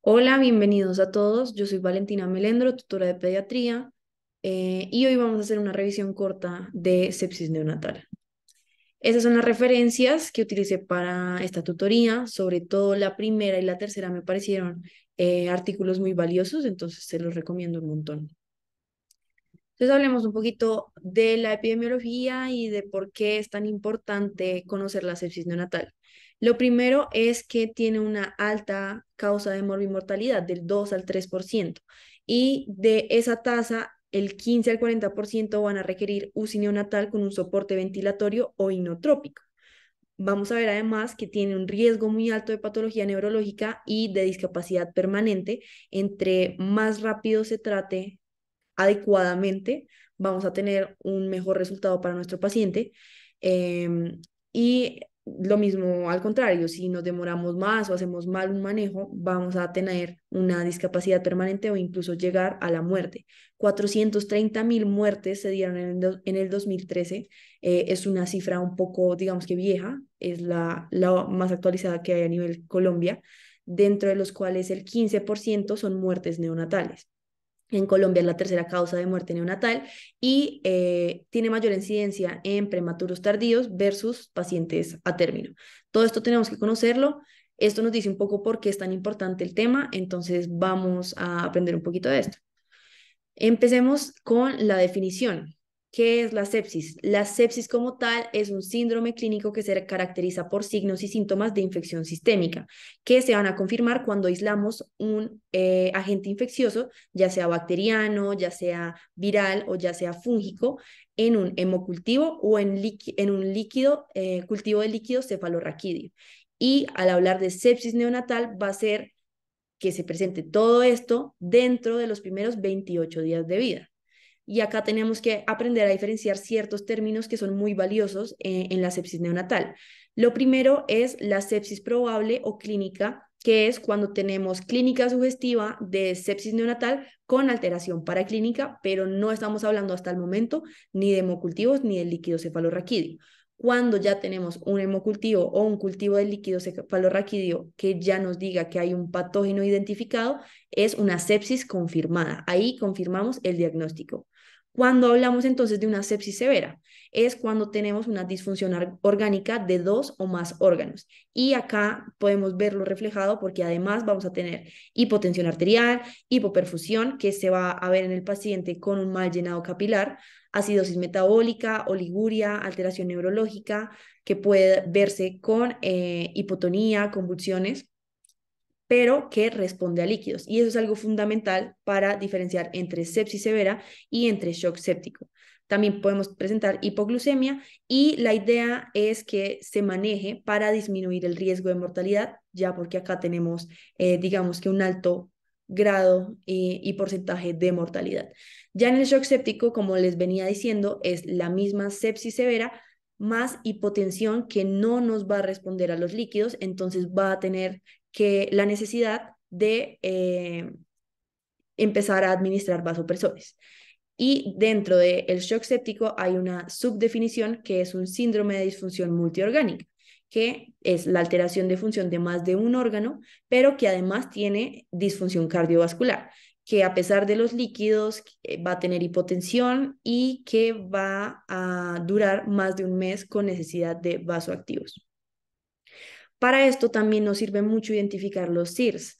Hola, bienvenidos a todos. Yo soy Valentina Melendro, tutora de pediatría, y hoy vamos a hacer una revisión corta de sepsis neonatal. Esas son las referencias que utilicé para esta tutoría, sobre todo la primera y la tercera me parecieron artículos muy valiosos, entonces se los recomiendo un montón. Entonces hablemos un poquito de la epidemiología y de por qué es tan importante conocer la sepsis neonatal. Lo primero es que tiene una alta causa de morbimortalidad del 2 al 3%, y de esa tasa el 15 al 40% van a requerir UCI neonatal con un soporte ventilatorio o inotrópico. Vamos a ver además que tiene un riesgo muy alto de patología neurológica y de discapacidad permanente. Entre más rápido se trate adecuadamente, vamos a tener un mejor resultado para nuestro paciente. Y lo mismo al contrario, si nos demoramos más o hacemos mal un manejo, vamos a tener una discapacidad permanente o incluso llegar a la muerte. 430.000 muertes se dieron en el 2013. Es una cifra un poco, digamos que vieja, es la más actualizada que hay a nivel Colombia, dentro de los cuales el 15% son muertes neonatales. En Colombia es la tercera causa de muerte neonatal y tiene mayor incidencia en prematuros tardíos versus pacientes a término. Todo esto tenemos que conocerlo. Esto nos dice un poco por qué es tan importante el tema, entonces vamos a aprender un poquito de esto. Empecemos con la definición. ¿Qué es la sepsis? La sepsis como tal es un síndrome clínico que se caracteriza por signos y síntomas de infección sistémica, que se van a confirmar cuando aislamos un agente infeccioso, ya sea bacteriano, ya sea viral o ya sea fúngico, en un hemocultivo o en un líquido, cultivo de líquido cefalorraquídeo. Y al hablar de sepsis neonatal va a ser que se presente todo esto dentro de los primeros 28 días de vida. Y acá tenemos que aprender a diferenciar ciertos términos que son muy valiosos en la sepsis neonatal. Lo primero es la sepsis probable o clínica, que es cuando tenemos clínica sugestiva de sepsis neonatal con alteración paraclínica, pero no estamos hablando hasta el momento ni de hemocultivos ni del líquido cefalorraquídeo. Cuando ya tenemos un hemocultivo o un cultivo del líquido cefalorraquídeo que ya nos diga que hay un patógeno identificado, es una sepsis confirmada. Ahí confirmamos el diagnóstico. Cuando hablamos entonces de una sepsis severa, es cuando tenemos una disfunción orgánica de dos o más órganos. Y acá podemos verlo reflejado porque además vamos a tener hipotensión arterial, hipoperfusión, que se va a ver en el paciente con un mal llenado capilar, acidosis metabólica, oliguria, alteración neurológica, que puede verse con hipotonía, convulsiones, pero que responde a líquidos. Y eso es algo fundamental para diferenciar entre sepsis severa y entre shock séptico. También podemos presentar hipoglucemia y la idea es que se maneje para disminuir el riesgo de mortalidad, ya porque acá tenemos, digamos que un alto grado y porcentaje de mortalidad. Ya en el shock séptico, como les venía diciendo, es la misma sepsis severa más hipotensión que no nos va a responder a los líquidos, entonces va a tener que la necesidad de empezar a administrar vasopresores. Y dentro del shock séptico hay una subdefinición que es un síndrome de disfunción multiorgánica, que es la alteración de función de más de un órgano, pero que además tiene disfunción cardiovascular, que a pesar de los líquidos va a tener hipotensión y que va a durar más de un mes con necesidad de vasoactivos. Para esto también nos sirve mucho identificar los SIRS.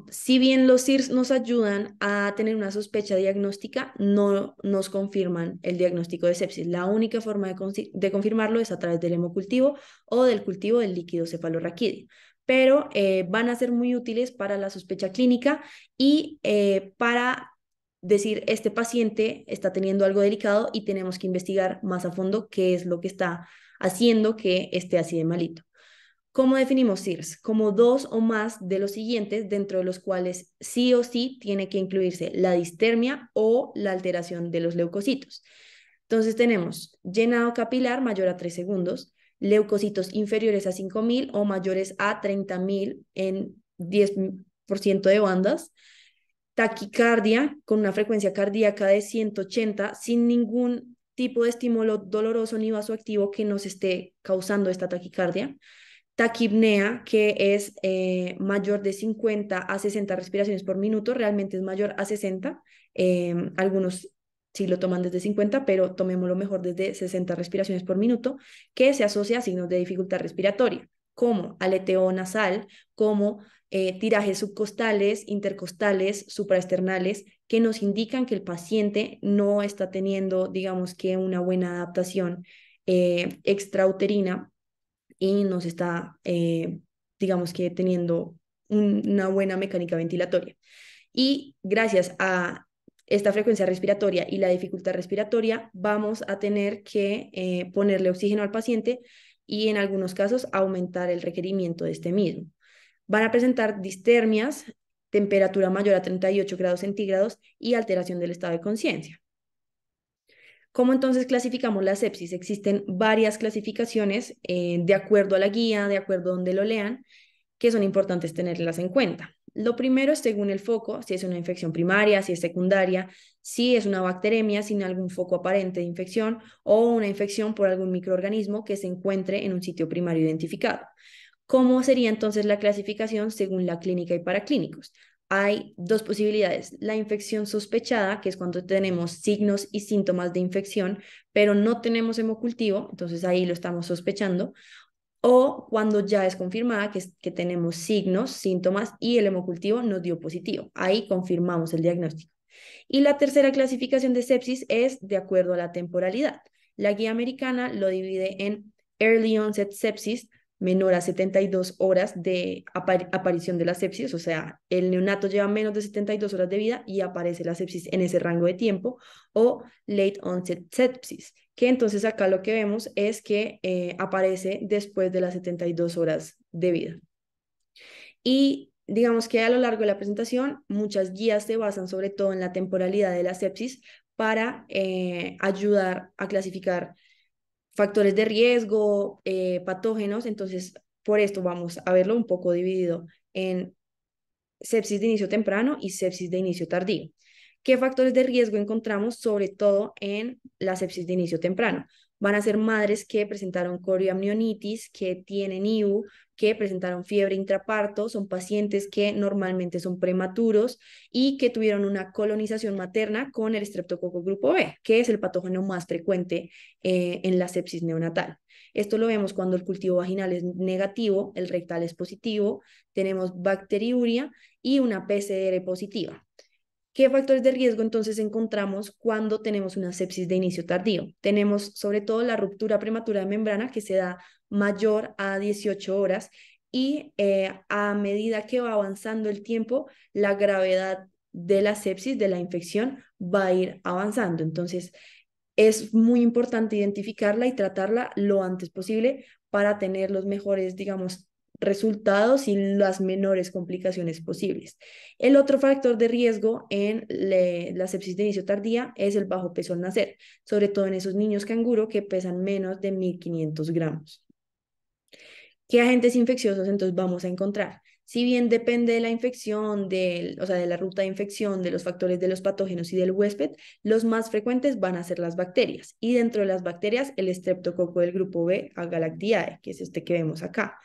Si bien los SIRS nos ayudan a tener una sospecha diagnóstica, no nos confirman el diagnóstico de sepsis. La única forma de confirmarlo es a través del hemocultivo o del cultivo del líquido cefalorraquídeo. Pero van a ser muy útiles para la sospecha clínica y para decir, este paciente está teniendo algo delicado y tenemos que investigar más a fondo qué es lo que está haciendo que esté así de malito. ¿Cómo definimos SIRS? Como dos o más de los siguientes, dentro de los cuales sí o sí tiene que incluirse la distermia o la alteración de los leucocitos. Entonces tenemos llenado capilar mayor a 3 segundos, leucocitos inferiores a 5.000 o mayores a 30.000 en 10% de bandas, taquicardia con una frecuencia cardíaca de 180 sin ningún tipo de estímulo doloroso ni vasoactivo que nos esté causando esta taquicardia, taquipnea, que es mayor de 50 a 60 respiraciones por minuto, realmente es mayor a 60. Algunos sí lo toman desde 50, pero tomémoslo mejor desde 60 respiraciones por minuto, que se asocia a signos de dificultad respiratoria, como aleteo nasal, como tirajes subcostales, intercostales, supraesternales, que nos indican que el paciente no está teniendo, digamos que, una buena adaptación extrauterina y nos está, digamos que, teniendo una buena mecánica ventilatoria. Y gracias a esta frecuencia respiratoria y la dificultad respiratoria, vamos a tener que ponerle oxígeno al paciente y en algunos casos aumentar el requerimiento de este mismo. Van a presentar distermias, temperatura mayor a 38 grados centígrados y alteración del estado de conciencia. ¿Cómo entonces clasificamos la sepsis? Existen varias clasificaciones de acuerdo a la guía, de acuerdo a donde lo lean, que son importantes tenerlas en cuenta. Lo primero es según el foco, si es una infección primaria, si es secundaria, si es una bacteremia sin algún foco aparente de infección o una infección por algún microorganismo que se encuentre en un sitio primario identificado. ¿Cómo sería entonces la clasificación según la clínica y paraclínicos? Hay dos posibilidades. La infección sospechada, que es cuando tenemos signos y síntomas de infección, pero no tenemos hemocultivo, entonces ahí lo estamos sospechando. O cuando ya es confirmada que tenemos signos, síntomas y el hemocultivo nos dio positivo. Ahí confirmamos el diagnóstico. Y la tercera clasificación de sepsis es de acuerdo a la temporalidad. La guía americana lo divide en early onset sepsis, menor a 72 horas de aparición de la sepsis, o sea, el neonato lleva menos de 72 horas de vida y aparece la sepsis en ese rango de tiempo, o late onset sepsis, que entonces acá lo que vemos es que aparece después de las 72 horas de vida. Y digamos que a lo largo de la presentación, muchas guías se basan sobre todo en la temporalidad de la sepsis para ayudar a clasificar factores de riesgo, patógenos. Entonces, por esto vamos a verlo un poco dividido en sepsis de inicio temprano y sepsis de inicio tardío. ¿Qué factores de riesgo encontramos sobre todo en la sepsis de inicio temprano? Van a ser madres que presentaron corioamnionitis, que tienen IU, que presentaron fiebre intraparto, son pacientes que normalmente son prematuros y que tuvieron una colonización materna con el estreptococo grupo B, que es el patógeno más frecuente en la sepsis neonatal. Esto lo vemos cuando el cultivo vaginal es negativo, el rectal es positivo, tenemos bacteriuria y una PCR positiva. ¿Qué factores de riesgo entonces encontramos cuando tenemos una sepsis de inicio tardío? Tenemos sobre todo la ruptura prematura de membrana que se da mayor a 18 horas y a medida que va avanzando el tiempo, la gravedad de la sepsis, de la infección, va a ir avanzando. Entonces, es muy importante identificarla y tratarla lo antes posible para tener los mejores, digamos, resultados y las menores complicaciones posibles. El otro factor de riesgo en la sepsis de inicio tardía es el bajo peso al nacer, sobre todo en esos niños canguro que pesan menos de 1.500 gramos. ¿Qué agentes infecciosos entonces vamos a encontrar? Si bien depende de la infección, o sea, de la ruta de infección, de los factores de los patógenos y del huésped, los más frecuentes van a ser las bacterias. Y dentro de las bacterias, el estreptococo del grupo B, Agalactiae, que es este que vemos acá.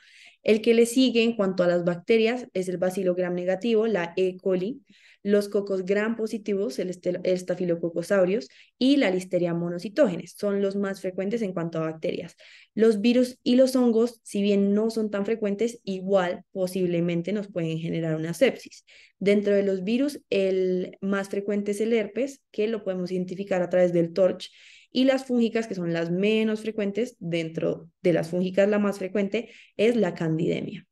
El que le sigue en cuanto a las bacterias es el Bacillus gram negativo, la E. coli, los cocos gram positivos, el Staphylococcus aureus y la Listeria monocytogenes. Son los más frecuentes en cuanto a bacterias. Los virus y los hongos, si bien no son tan frecuentes, igual posiblemente nos pueden generar una sepsis. Dentro de los virus, el más frecuente es el herpes, que lo podemos identificar a través del TORCH, y las fúngicas, que son las menos frecuentes. Dentro de las fúngicas, la más frecuente es la candidemia.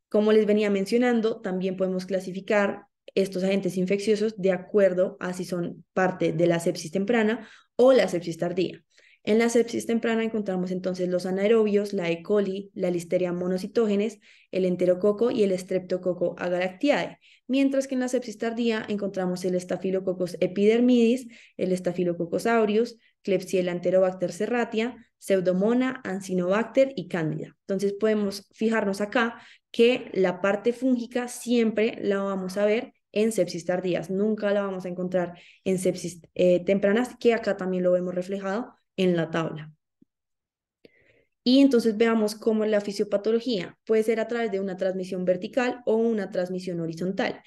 Como les venía mencionando, también podemos clasificar estos agentes infecciosos de acuerdo a si son parte de la sepsis temprana o la sepsis tardía. En la sepsis temprana encontramos entonces los anaerobios, la E. coli, la Listeria monocytogenes, el enterococo y el Streptococcus agalactiae, mientras que en la sepsis tardía encontramos el Staphylococcus epidermidis, el Staphylococcus aureus, Klebsiella enterobacter serratia, Pseudomonas, Acinetobacter y Candida. Entonces podemos fijarnos acá que la parte fúngica siempre la vamos a ver en sepsis tardías, nunca la vamos a encontrar en sepsis tempranas, que acá también lo vemos reflejado en la tabla. Y entonces veamos cómo la fisiopatología puede ser a través de una transmisión vertical o una transmisión horizontal.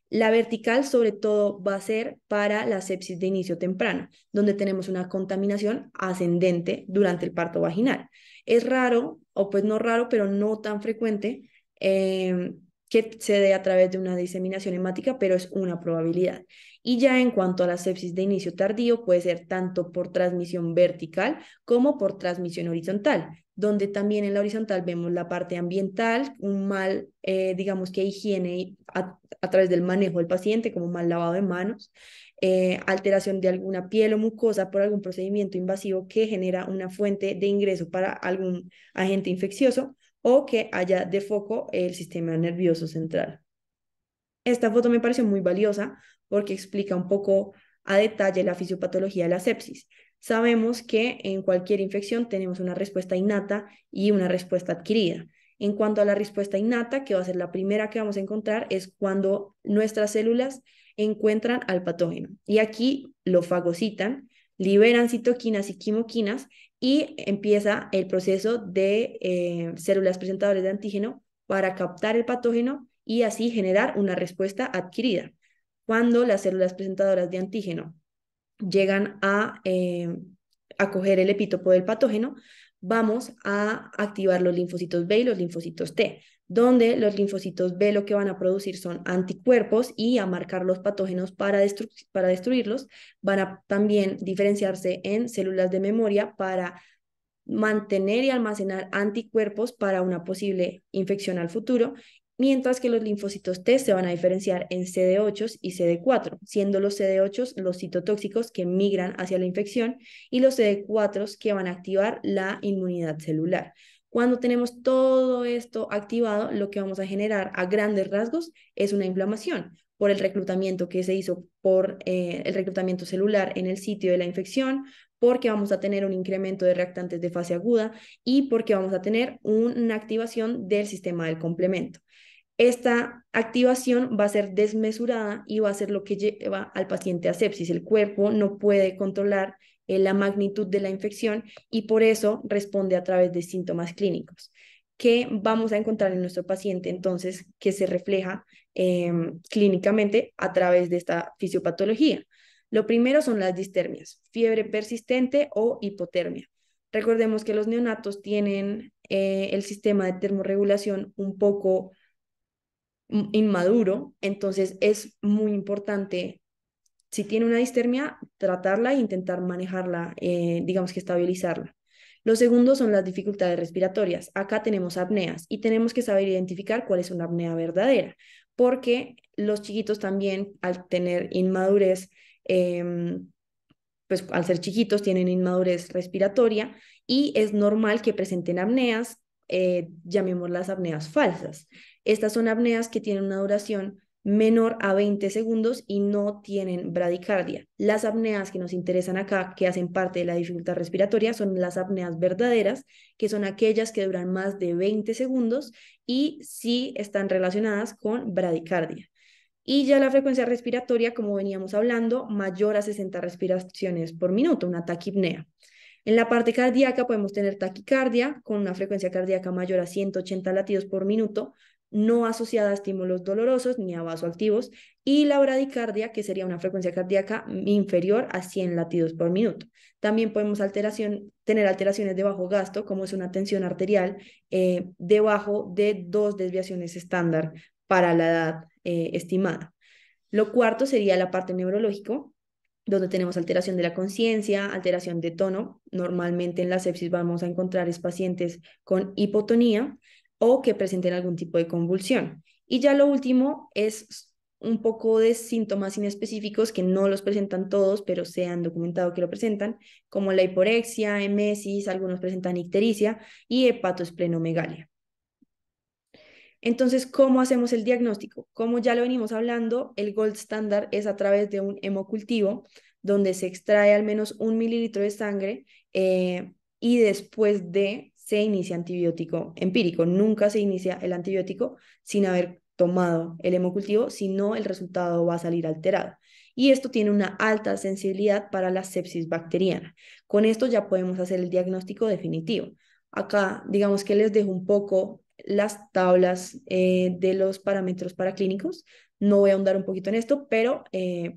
La vertical sobre todo va a ser para la sepsis de inicio temprano, donde tenemos una contaminación ascendente durante el parto vaginal. Es raro, o pues no raro, pero no tan frecuente, que se dé a través de una diseminación hemática, pero es una probabilidad. Y ya en cuanto a la sepsis de inicio tardío, puede ser tanto por transmisión vertical como por transmisión horizontal, donde también en la horizontal vemos la parte ambiental, un mal, digamos que higiene a través del manejo del paciente, como mal lavado de manos, alteración de alguna piel o mucosa por algún procedimiento invasivo que genera una fuente de ingreso para algún agente infeccioso o que haya de foco el sistema nervioso central. Esta foto me pareció muy valiosa porque explica un poco a detalle la fisiopatología de la sepsis. Sabemos que en cualquier infección tenemos una respuesta innata y una respuesta adquirida. En cuanto a la respuesta innata, que va a ser la primera que vamos a encontrar, es cuando nuestras células encuentran al patógeno. Y aquí lo fagocitan, liberan citoquinas y quimoquinas y empieza el proceso de células presentadoras de antígeno para captar el patógeno y así generar una respuesta adquirida. Cuando las células presentadoras de antígeno llegan a coger el epítopo del patógeno, vamos a activar los linfocitos B y los linfocitos T, donde los linfocitos B lo que van a producir son anticuerpos y a marcar los patógenos para destruirlos. Van a también diferenciarse en células de memoria para mantener y almacenar anticuerpos para una posible infección al futuro, mientras que los linfocitos T se van a diferenciar en CD8 y CD4, siendo los CD8 los citotóxicos que migran hacia la infección y los CD4 que van a activar la inmunidad celular. Cuando tenemos todo esto activado, lo que vamos a generar a grandes rasgos es una inflamación por el reclutamiento que se hizo por el reclutamiento celular en el sitio de la infección, porque vamos a tener un incremento de reactantes de fase aguda y porque vamos a tener una activación del sistema del complemento. Esta activación va a ser desmesurada y va a ser lo que lleva al paciente a sepsis. El cuerpo no puede controlar la magnitud de la infección y por eso responde a través de síntomas clínicos que vamos a encontrar en nuestro paciente entonces que se refleja clínicamente a través de esta fisiopatología. Lo primero son las distermias, fiebre persistente o hipotermia. Recordemos que los neonatos tienen el sistema de termorregulación un poco inmaduro, entonces es muy importante, si tiene una distermia, tratarla e intentar manejarla, digamos que estabilizarla. Lo segundo son las dificultades respiratorias. Acá tenemos apneas y tenemos que saber identificar cuál es una apnea verdadera, porque los chiquitos también, al tener inmadurez, pues al ser chiquitos tienen inmadurez respiratoria y es normal que presenten apneas, llamémoslas apneas falsas. Estas son apneas que tienen una duración menor a 20 segundos y no tienen bradicardia. Las apneas que nos interesan acá, que hacen parte de la dificultad respiratoria, son las apneas verdaderas, que son aquellas que duran más de 20 segundos y sí están relacionadas con bradicardia. Y ya la frecuencia respiratoria, como veníamos hablando, mayor a 60 respiraciones por minuto, una taquipnea. En la parte cardíaca podemos tener taquicardia con una frecuencia cardíaca mayor a 180 latidos por minuto, no asociada a estímulos dolorosos ni a vasoactivos, y la bradicardia, que sería una frecuencia cardíaca inferior a 100 latidos por minuto. También podemos tener alteraciones de bajo gasto, como es una tensión arterial debajo de 2 desviaciones estándar para la edad estimada. Lo cuarto sería la parte neurológico, donde tenemos alteración de la conciencia, alteración de tono. Normalmente en la sepsis vamos a encontrar pacientes con hipotonía o que presenten algún tipo de convulsión. Y ya lo último es un poco de síntomas inespecíficos que no los presentan todos, pero se han documentado que lo presentan, como la hiporexia, emesis, algunos presentan ictericia y hepatoesplenomegalia. Entonces, ¿cómo hacemos el diagnóstico? Como ya lo venimos hablando, el gold standard es a través de un hemocultivo donde se extrae al menos 1 mililitro de sangre y después se inicia antibiótico empírico. Nunca se inicia el antibiótico sin haber tomado el hemocultivo, si no el resultado va a salir alterado. Y esto tiene una alta sensibilidad para la sepsis bacteriana. Con esto ya podemos hacer el diagnóstico definitivo. Acá, digamos que les dejo un poco las tablas de los parámetros paraclínicos. No voy a ahondar un poquito en esto, pero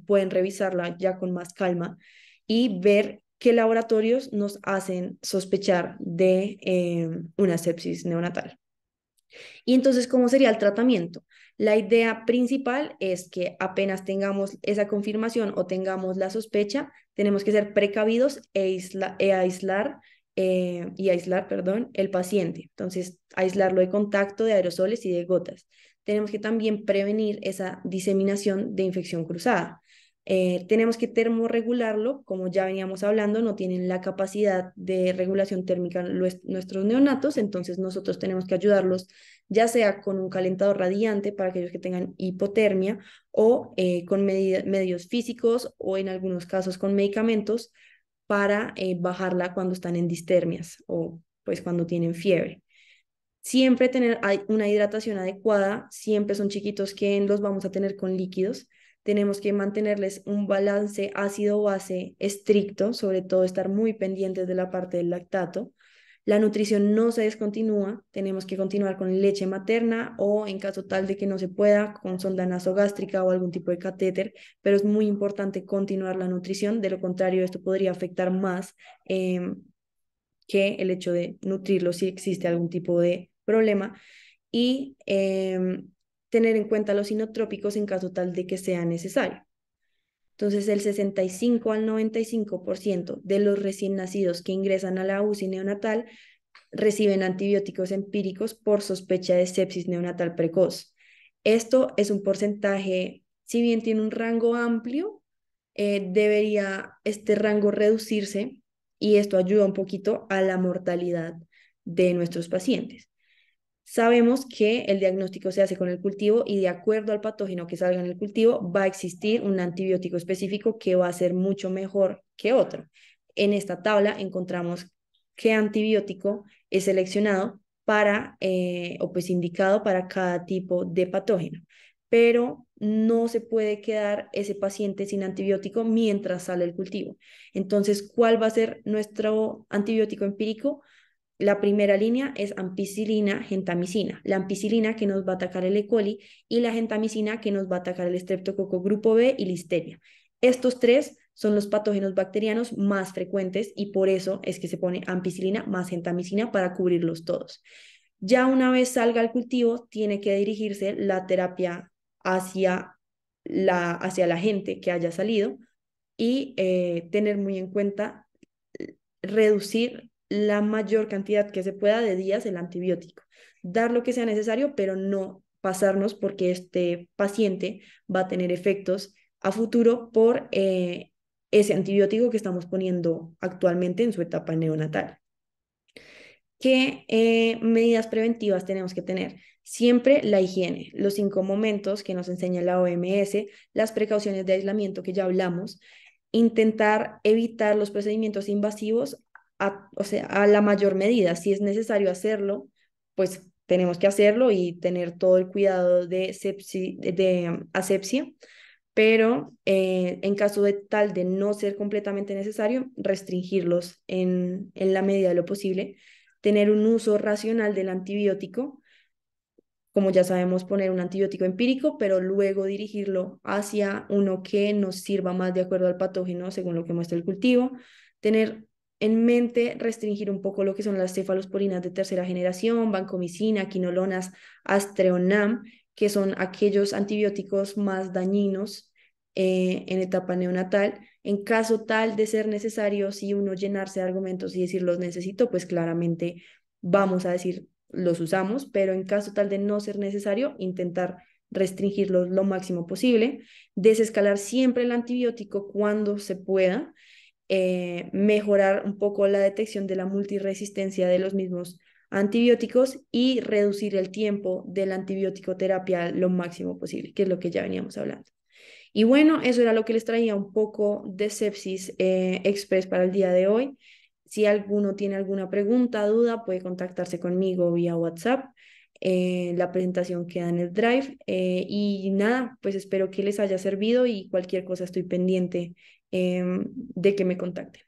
pueden revisarla ya con más calma y ver qué laboratorios nos hacen sospechar de una sepsis neonatal. Y entonces, ¿cómo sería el tratamiento? La idea principal es que apenas tengamos esa confirmación o tengamos la sospecha, tenemos que ser precavidos aislar, perdón, el paciente. Entonces, aislarlo de contacto, de aerosoles y de gotas. Tenemos que también prevenir esa diseminación de infección cruzada. Tenemos que termorregularlo, como ya veníamos hablando, no tienen la capacidad de regulación térmica nuestros neonatos, entonces nosotros tenemos que ayudarlos ya sea con un calentador radiante para aquellos que tengan hipotermia o con medios físicos o en algunos casos con medicamentos para bajarla cuando están en distermias o pues cuando tienen fiebre. Siempre tener una hidratación adecuada, siempre son chiquitos que los vamos a tener con líquidos. Tenemos que mantenerles un balance ácido-base estricto, sobre todo estar muy pendientes de la parte del lactato. La nutrición no se descontinúa, tenemos que continuar con leche materna o en caso tal de que no se pueda, con sonda nasogástrica o algún tipo de catéter, pero es muy importante continuar la nutrición, de lo contrario esto podría afectar más que el hecho de nutrirlo si existe algún tipo de problema y tener en cuenta los inotrópicos en caso tal de que sea necesario. Entonces, el 65 al 95% de los recién nacidos que ingresan a la UCI neonatal reciben antibióticos empíricos por sospecha de sepsis neonatal precoz. Esto es un porcentaje, si bien tiene un rango amplio, debería este rango reducirse y esto ayuda un poquito a la mortalidad de nuestros pacientes. Sabemos que el diagnóstico se hace con el cultivo y de acuerdo al patógeno que salga en el cultivo va a existir un antibiótico específico que va a ser mucho mejor que otro. En esta tabla encontramos qué antibiótico es seleccionado para o pues indicado para cada tipo de patógeno, pero no se puede quedar ese paciente sin antibiótico mientras sale el cultivo. Entonces, ¿cuál va a ser nuestro antibiótico empírico? La primera línea es ampicilina, gentamicina. La ampicilina que nos va a atacar el E. coli y la gentamicina que nos va a atacar el estreptococo grupo B y listeria. Estos tres son los patógenos bacterianos más frecuentes y por eso es que se pone ampicilina más gentamicina para cubrirlos todos. Ya una vez salga al cultivo, tiene que dirigirse la terapia hacia la gente que haya salido y tener muy en cuenta reducir la mayor cantidad que se pueda de días el antibiótico. Dar lo que sea necesario, pero no pasarnos porque este paciente va a tener efectos a futuro por ese antibiótico que estamos poniendo actualmente en su etapa neonatal. ¿Qué medidas preventivas tenemos que tener? Siempre la higiene, los 5 momentos que nos enseña la OMS, las precauciones de aislamiento que ya hablamos, intentar evitar los procedimientos invasivos o sea, a la mayor medida. Si es necesario hacerlo, pues tenemos que hacerlo y tener todo el cuidado de asepsia, pero en caso de tal de no ser completamente necesario, restringirlos en la medida de lo posible, tener un uso racional del antibiótico, como ya sabemos, poner un antibiótico empírico, pero luego dirigirlo hacia uno que nos sirva más de acuerdo al patógeno, según lo que muestra el cultivo, tener en mente restringir un poco lo que son las cefalosporinas de tercera generación, vancomicina, quinolonas, astreonam, que son aquellos antibióticos más dañinos en etapa neonatal. En caso tal de ser necesario, si uno llenarse de argumentos y decir los necesito, pues claramente vamos a decir los usamos, pero en caso tal de no ser necesario, intentar restringirlos lo máximo posible, desescalar siempre el antibiótico cuando se pueda, mejorar un poco la detección de la multiresistencia de los mismos antibióticos y reducir el tiempo de la antibiótico terapia lo máximo posible, que es lo que ya veníamos hablando. Y bueno, eso era lo que les traía un poco de sepsis express para el día de hoy. Si alguno tiene alguna pregunta, duda, puede contactarse conmigo vía WhatsApp. La presentación queda en el Drive. Y nada, pues espero que les haya servido y cualquier cosa estoy pendiente de que me contacten.